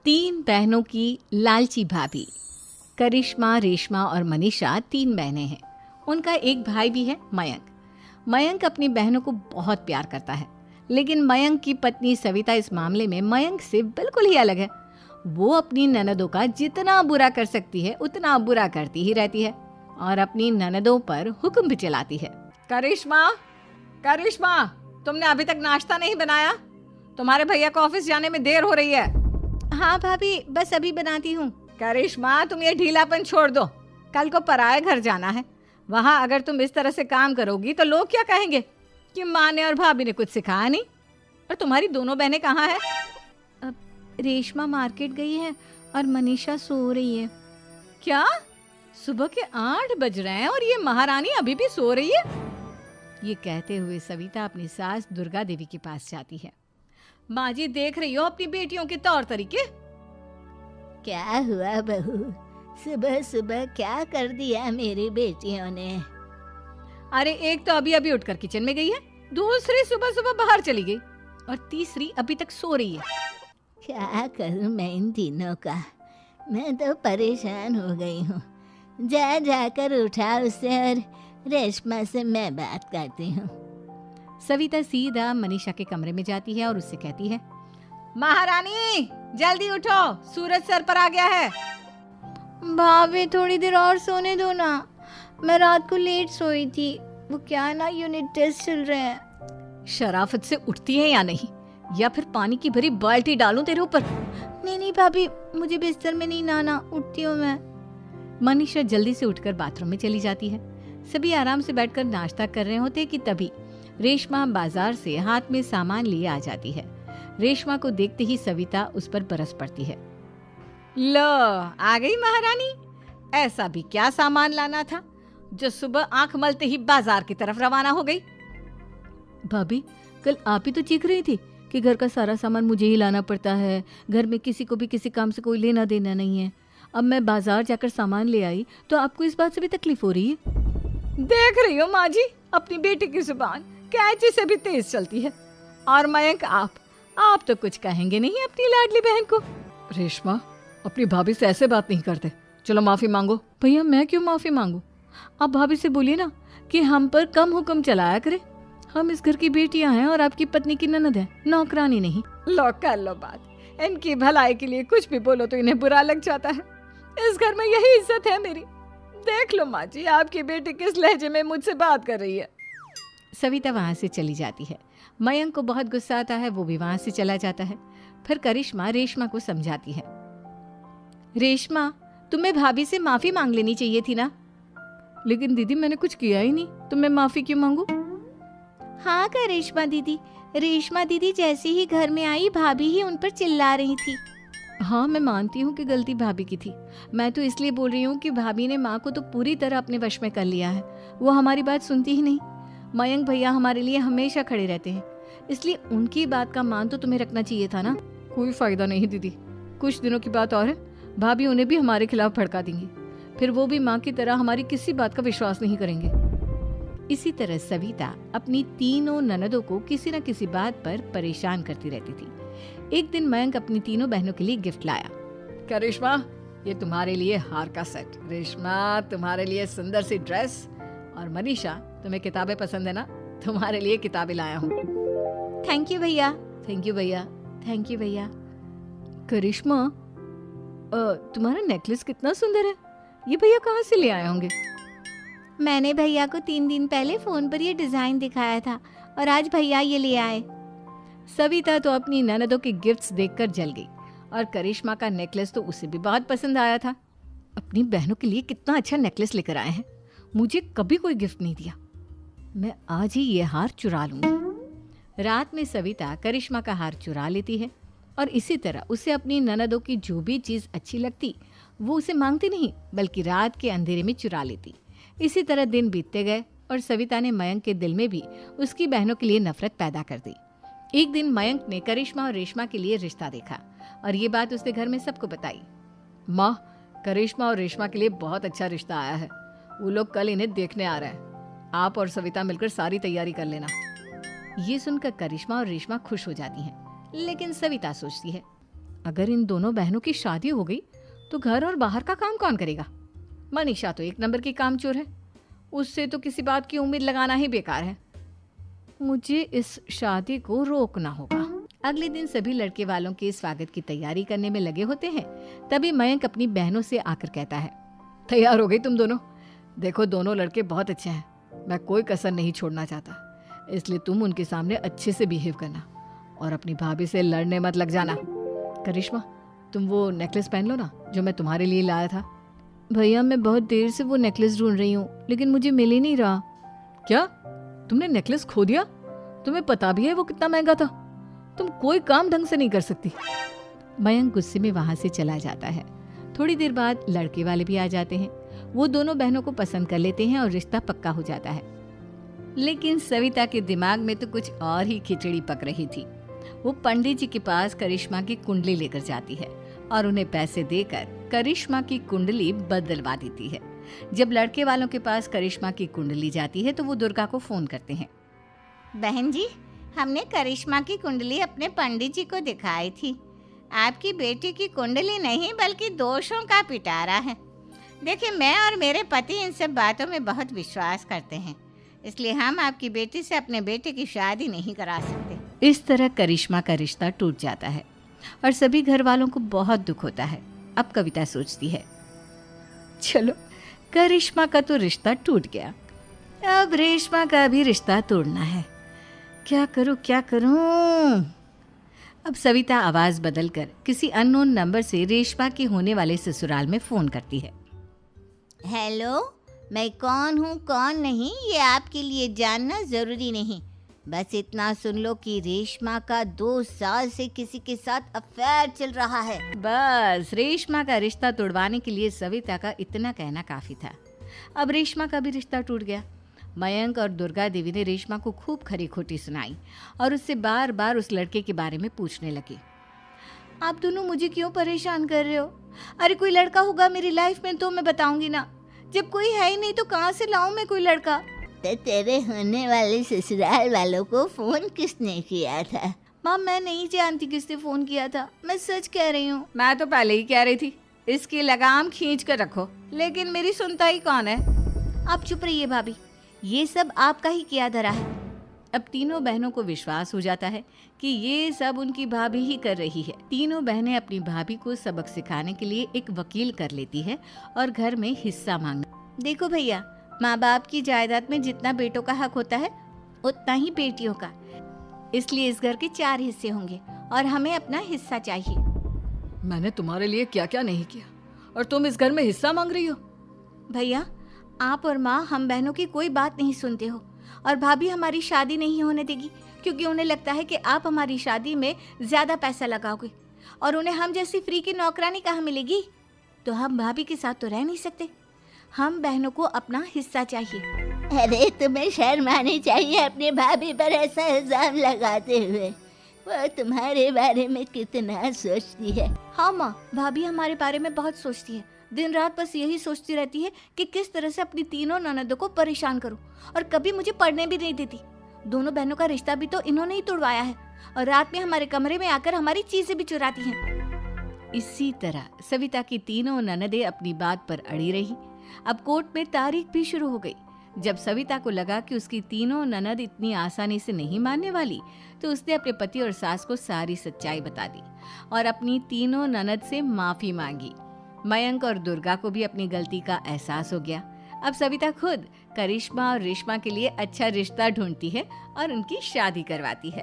तीन बहनों की लालची भाभी। करिश्मा, रेशमा और मनीषा तीन बहनें हैं। उनका एक भाई भी है, मयंक। मयंक अपनी बहनों को बहुत प्यार करता है, लेकिन मयंक की पत्नी सविता इस मामले में मयंक से बिल्कुल ही अलग है। वो अपनी ननदों का जितना बुरा कर सकती है उतना बुरा करती ही रहती है और अपनी ननदों पर हुक्म भी चलाती है। करिश्मा, करिश्मा, तुमने अभी तक नाश्ता नहीं बनाया? तुम्हारे भैया को ऑफिस जाने में देर हो रही है। हाँ भाभी, बस अभी बनाती हूँ। करिश्मा, तुम ये ढीलापन छोड़ दो। कल को पराये घर जाना है। वहाँ अगर तुम इस तरह से काम करोगी तो लोग क्या कहेंगे कि माँ ने और भाभी ने कुछ सिखाया नहीं। और तुम्हारी दोनों बहनें कहाँ हैं? अब रेशमा मार्केट गई है और मनीषा सो रही है। क्या? सुबह के 8 बज रहे हैं और ये महारानी अभी भी सो रही है? ये कहते हुए सविता अपनी सास दुर्गा देवी के पास जाती है। माँ जी, देख रही हो अपनी बेटियों के तौर तरीके? क्या हुआ बहू, सुबह सुबह क्या कर दिया मेरी बेटियों ने? अरे एक तो अभी अभी उठकर किचन में गई है, दूसरी सुबह सुबह बाहर चली गई और तीसरी अभी तक सो रही है। क्या करूं मैं इन तीनों का? मैं तो परेशान हो गई हूँ। जा जाकर उठा उसे और रेशमा से मैं बात करती हूँ। सविता सीधा मनीषा के कमरे में जाती है और उससे कहती है, महारानी जल्दी उठो, सूरज सर पर आ गया है। भाभी थोड़ी देर और सोने दो ना, मैं रात को लेट सोई थी। वो क्या है ना, यूनिट टेस्ट चल रहे हैं। शराफत से उठती है या नहीं, या फिर पानी की भरी बाल्टी डालूं तेरे ऊपर? नहीं नहीं भाभी, मुझे बिस्तर में नहीं लाना, उठती हूँ मैं। मनीषा जल्दी से उठकर बाथरूम में चली जाती है। सभी आराम से बैठकर नाश्ता कर रहे होते कि तभी रेशमा बाजार से हाथ में सामान लिए आ जाती है। रेशमा को देखते ही सविता उस पर बरस पड़ती है। लो, आ गई महारानी। ऐसा भी क्या सामान लाना था जो सुबह आंख मलते ही बाजार की तरफ रवाना हो गई? भाभी, कल आप ही तो चीख रही थी कि घर का सारा सामान मुझे ही लाना पड़ता है, घर में किसी को भी किसी काम से कोई लेना देना नहीं है। अब मैं बाजार जाकर सामान ले आई तो आपको इस बात से भी तकलीफ हो रही है? देख रही हो माँ जी, अपनी बेटी की जुबान कैंची से भी तेज चलती है। और मयंक, आप तो कुछ कहेंगे नहीं अपनी लाडली बहन को। रेशमा, अपनी भाभी से ऐसे बात नहीं करते। चलो माफी मांगो। भैया, मैं क्यों माफी मांगू? आप भाभी से बोलिए ना कि हम पर कम हुक्म चलाया करे। हम इस घर की बेटियां हैं और आपकी पत्नी की ननद है, नौकरानी नहीं। लो कर लो बात। इनकी भलाई के लिए कुछ भी बोलो तो इन्हें बुरा लग जाता है। इस घर में यही इज्जत है मेरी। देख लो माँ जी, आपकी बेटी किस लहजे में मुझसे बात कर रही है। सविता वहां से चली जाती है। मयंक को बहुत गुस्सा आता है, वो भी वहां से चला जाता है। फिर करिश्मा रेशमा को समझाती है, रेशमा, तुम्हें भाभी से माफी मांग लेनी चाहिए थी ना। लेकिन दीदी, मैंने कुछ किया ही नहीं, तो मैं माफी क्यों मांगू? हाँ करिश्मा दीदी, रेशमा दीदी जैसे ही घर में आई भाभी ही उन पर चिल्ला रही थी। हाँ, मैं मानती हूँ कि गलती भाभी की थी। मैं तो इसलिए बोल रही हूँ कि भाभी ने माँ को तो पूरी तरह अपने वश में कर लिया है। वो हमारी बात सुनती ही नहीं। मयंक भैया हमारे लिए हमेशा खड़े रहते हैं, इसलिए उनकी बात का मान तो तुम्हें रखना चाहिए था ना। कोई फायदा नहीं दीदी, कुछ दिनों की बात और है, भाभी उन्हें भी हमारे खिलाफ भड़का देंगी। फिर वो भी माँ की तरह हमारी किसी बात का विश्वास नहीं करेंगे। इसी तरह सविता अपनी तीनों ननदों को किसी न किसी बात पर परेशान करती रहती थी। एक दिन मयंक अपनी तीनों बहनों के लिए गिफ्ट लाया। करिश्मा, ये तुम्हारे लिए हार का सेट। रेशमा, तुम्हारे लिए सुंदर सी ड्रेस। और मनीषा, तुम्हें किताबें पसंद है ना, तुम्हारे लिए किताबें लाया हूँ। थैंक यू भैया। थैंक यू भैया। थैंक यू भैया। करिश्मा, तुम्हारा नेकलेस कितना सुंदर है। ये भैया कहाँ से ले आए होंगे? मैंने भैया को 3 दिन पहले फोन पर ये डिजाइन दिखाया था और आज भैया ये ले आए। सविता तो अपनी ननदों के गिफ्ट्स देखकर जल गई और करिश्मा का नेकलेस तो उसे भी बहुत पसंद आया था। अपनी बहनों के लिए कितना अच्छा नेकलेस लेकर आए हैं, मुझे कभी कोई गिफ्ट नहीं दिया। मैं आज ही ये हार चुरा लूंगी। रात में सविता करिश्मा का हार चुरा लेती है और इसी तरह उसे अपनी ननदों की जो भी चीज़ अच्छी लगती वो उसे मांगती नहीं, बल्कि रात के अंधेरे में चुरा लेती। इसी तरह दिन बीतते गए और सविता ने मयंक के दिल में भी उसकी बहनों के लिए नफरत पैदा कर दी। एक दिन मयंक ने करिश्मा और रेशमा के लिए रिश्ता देखा और ये बात उसने घर में सबको बताई। माँ, करिश्मा और रेशमा के लिए बहुत अच्छा रिश्ता आया है। वो लोग कल इन्हें देखने आ रहे हैं। आप और सविता मिलकर सारी तैयारी कर लेना। ये सुनकर करिश्मा और रेशमा खुश हो जाती हैं, लेकिन सविता सोचती है, अगर इन दोनों बहनों की शादी हो गई तो घर और बाहर का काम कौन करेगा? मनीषा तो एक नंबर की कामचोर है, उससे तो किसी बात की उम्मीद लगाना ही बेकार है। मुझे इस शादी को रोकना होगा। अगले दिन सभी लड़के वालों के स्वागत की तैयारी करने में लगे होते हैं। तभी मयंक अपनी बहनों से आकर कहता है, तैयार हो गई तुम दोनों? देखो दोनों लड़के बहुत अच्छे हैं, मैं कोई कसर नहीं छोड़ना चाहता, इसलिए तुम उनके सामने अच्छे से बिहेव करना और अपनी भाभी से लड़ने मत लग जाना। करिश्मा, तुम वो नेकलेस पहन लो ना जो मैं तुम्हारे लिए लाया था। भैया मैं बहुत देर से वो नेकलेस ढूंढ रही हूँ, लेकिन मुझे मिल ही नहीं रहा। क्या तुमने नेकलेस खो दिया? तुम्हें पता भी है वो कितना महंगा था? तुम कोई काम ढंग से नहीं कर सकती। मयंक गुस्से में वहां से चला जाता है। थोड़ी देर बाद लड़के वाले भी आ जाते हैं। वो दोनों बहनों को पसंद कर लेते हैं और रिश्ता पक्का हो जाता है। लेकिन सविता के दिमाग में तो कुछ और ही खिचड़ी पक रही थी। वो पंडित जी के पास करिश्मा की कुंडली लेकर जाती है और उन्हें पैसे देकर करिश्मा की कुंडली बदलवा देती है। जब लड़के वालों के पास करिश्मा की कुंडली जाती है तो वो दुर्गा को फोन करते हैं। बहन जी, हमने करिश्मा की कुंडली अपने पंडित जी को दिखाई थी। आपकी बेटी की कुंडली नहीं बल्कि दोषों का पिटारा है। देखिए, मैं और मेरे पति इन सब बातों में बहुत विश्वास करते हैं, इसलिए हम आपकी बेटी से अपने बेटे की शादी नहीं करा सकते। इस तरह करिश्मा का रिश्ता टूट जाता है और सभी घर वालों को बहुत दुख होता है। अब कविता सोचती है, चलो करिश्मा का तो रिश्ता टूट गया, अब रेशमा का भी रिश्ता तोड़ना है। क्या करूं? अब सविता आवाज बदलकर किसी अननोन नंबर से रेशमा के होने वाले ससुराल में फोन करती है। हेलो, मैं कौन हूँ कौन नहीं ये आपके लिए जानना ज़रूरी नहीं, बस इतना सुन लो कि रेशमा का 2 साल से किसी के साथ अफेयर चल रहा है। बस रेशमा का रिश्ता तोड़वाने के लिए सविता का इतना कहना काफी था। अब रेशमा का भी रिश्ता टूट गया। मयंक और दुर्गा देवी ने रेशमा को खूब खरी खोटी सुनाई और उससे बार बार उस लड़के के बारे में पूछने लगी। आप दोनों मुझे क्यों परेशान कर रहे हो? अरे कोई लड़का होगा मेरी लाइफ में तो मैं बताऊंगी ना, जब कोई है ही नहीं तो कहाँ से लाऊं मैं कोई लड़का? तो तेरे होने वाले ससुराल वालों को फोन किसने किया था? माँ, मैं नहीं जानती किसने फोन किया था, मैं सच कह रही हूँ। मैं तो पहले ही कह रही थी इसकी लगाम खींच कर रखो, लेकिन मेरी सुनता ही कौन है। आप चुप रहिए भाभी, ये सब आपका ही किया धरा है। अब तीनों बहनों को विश्वास हो जाता है कि ये सब उनकी भाभी ही कर रही है। तीनों बहनें अपनी भाभी को सबक सिखाने के लिए एक वकील कर लेती है और घर में हिस्सा मांगना। देखो भैया, माँ बाप की जायदाद में जितना बेटों का हक होता है उतना ही बेटियों का, इसलिए इस घर के 4 हिस्से होंगे और हमें अपना हिस्सा चाहिए। मैंने तुम्हारे लिए क्या क्या नहीं किया और तुम इस घर में हिस्सा मांग रही हो? भैया, आप और माँ हम बहनों की कोई बात नहीं सुनते हो और भाभी हमारी शादी नहीं होने देगी क्योंकि उन्हें लगता है कि आप हमारी शादी में ज्यादा पैसा लगाओगे और उन्हें हम जैसी फ्री की नौकरानी कहाँ मिलेगी। तो हम भाभी के साथ तो रह नहीं सकते, हम बहनों को अपना हिस्सा चाहिए। अरे तुम्हें शर्म आनी चाहिए अपनी भाभी पर ऐसा इल्जाम लगाते हुए। वो तुम्हारे बारे में कितना सोचती है। हाँ माँ, भाभी हमारे बारे में बहुत सोचती है, दिन रात बस यही सोचती रहती है कि किस तरह से अपनी तीनों ननदों को परेशान करूं और कभी मुझे पढ़ने भी नहीं देती। दोनों बहनों का रिश्ता भी तो इन्होंने ही तोड़वाया है और रात में हमारे कमरे में आकर हमारी चीजें भी चुराती हैं। इसी तरह सविता की तीनों ननदें अपनी बात पर अड़ी रही। अब कोर्ट में तारीख भी शुरू हो गई। जब सविता को लगा कि उसकी तीनों ननद इतनी आसानी से नहीं मानने वाली, तो उसने अपने पति और सास को सारी सच्चाई बता दी और अपनी तीनों ननद से माफी मांगी। मयंक और दुर्गा को भी अपनी गलती का एहसास हो गया। अब सविता खुद करिश्मा और रेशमा के लिए अच्छा रिश्ता ढूंढती है और उनकी शादी करवाती है।